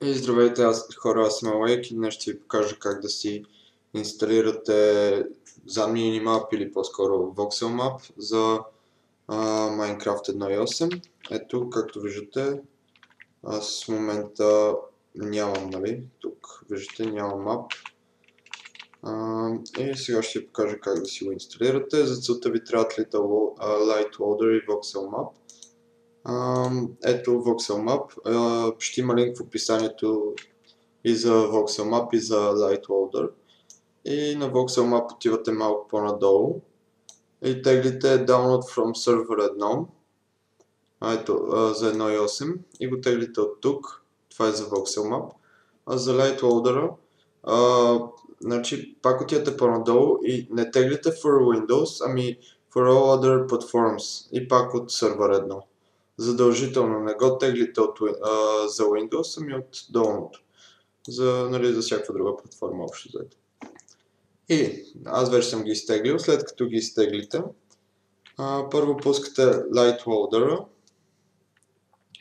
И здравейте, аз съм Алек и днес ще ви покажа как да си инсталирате за Minimap или по-скоро VoxelMap за Minecraft 1.8. Ето, както виждате, аз в момента нямам, тук виждате, нямам мап. И сега ще ви покажа как да си го инсталирате. За целта ви трябват Light Loader и VoxelMap. Ето VoxelMap, ще има линк в описанието и за VoxelMap и за Light Loader. И на VoxelMap отивате малко по-надолу и теглите Download from Server 1, ето за 1.8 и го теглите от тук, това е за VoxelMap. А за Light Loader, значи пак отивате по-надолу и не теглите for Windows, ами for all other platforms и пак от сервер 1. Задължително не го теглите за Windows, ами от долното. За всякаква друга платформа общо взето. И аз вече съм ги изтеглил. След като ги изтеглите, първо пускате Light Loader.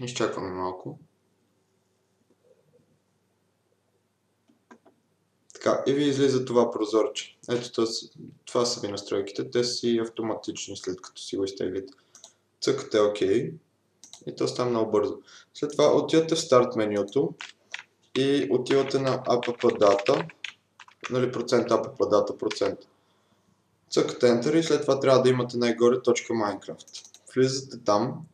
Изчакваме малко. Така, и ви излиза това прозорче. Ето това са ви настройките. Те си автоматични след като си го изтеглите. Цъкате OK. И то става много бързо. След това отивате в старт менюто и отивате на app-data, процент app-data процент. Цъкате Enter и след това трябва да имате най-горе .minecraft. Влизате там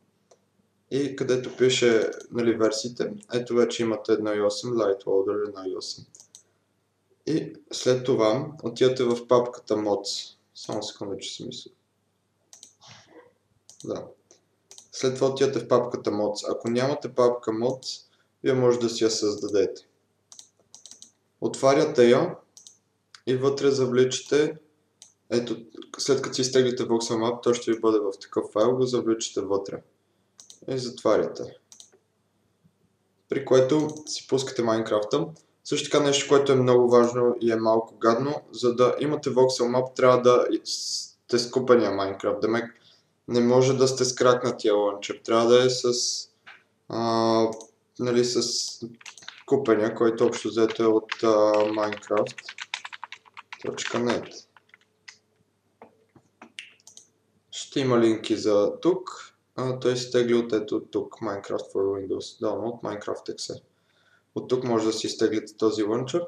и където пише версиите, ето вече имате 1.8, Light Loader 1.8. И след това отивате в папката Mods. Само секунда, че си мисля. Да. След това отивате в папката Mods. Ако нямате папка Mods, вие може да си я създадете. Отваряте я и вътре завличате, ето, след като си изтеглите VoxelMap, то ще ви бъде в такъв файл, го завличате вътре. И затваряте. При което си пускате Minecraft-а. Също така нещо, което е много важно и е малко гадно, за да имате VoxelMap, трябва да сте с купения Minecraft. Не може да сте с кракнатия лънчер, трябва да е с купения, който общо взето е от Minecraft.net. Ще има линки за тук. Той се тегли от ето тук, Minecraft for Windows, Download Minecraft Excel. От тук може да си изтеглите този лънчер.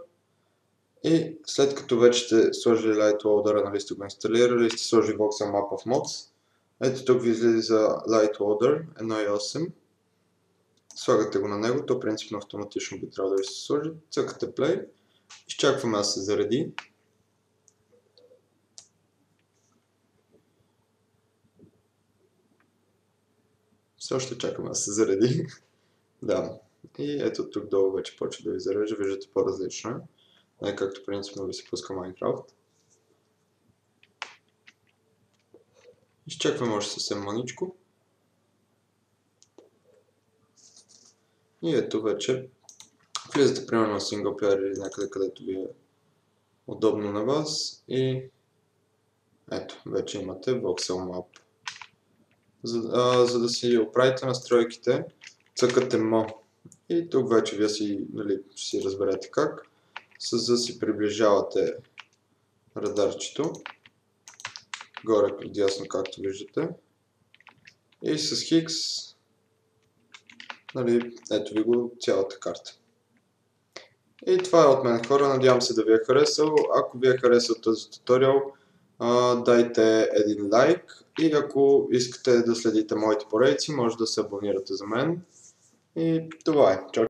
И след като вече сте сложили Light Loader, сте го инсталирали, сте сложили VoxelMap в Mods. Ето тук ви излиза Light Loader 1.8. Слагате го на него, то принципно автоматично би трябвало да ви се сложи. Цъкате Play. Изчакваме да се зареди. Все още чакаме да се зареди. Да. И ето тук долу вече почва да ви зарежда. Виждате по-различно. Не както принципно ви се пуска Minecraft. Изчакваме още съвсем маничко. И ето вече влизате примерно на синглплеер или някъде, където ви е удобно на вас. И ето, вече имате VoxelMap. За да си оправите настройките, цъкате Mo. И тук вече вие си разберете как. Да си приближавате радарчето. Горе предясно, както виждате. И с Hix, ето ви го цялата карта. И това е от мен, хора. Надявам се да ви е харесал. Ако ви е харесал този туториал, дайте един лайк. И ако искате да следите моите поредици, може да се абонирате за мен. И това е. Чао!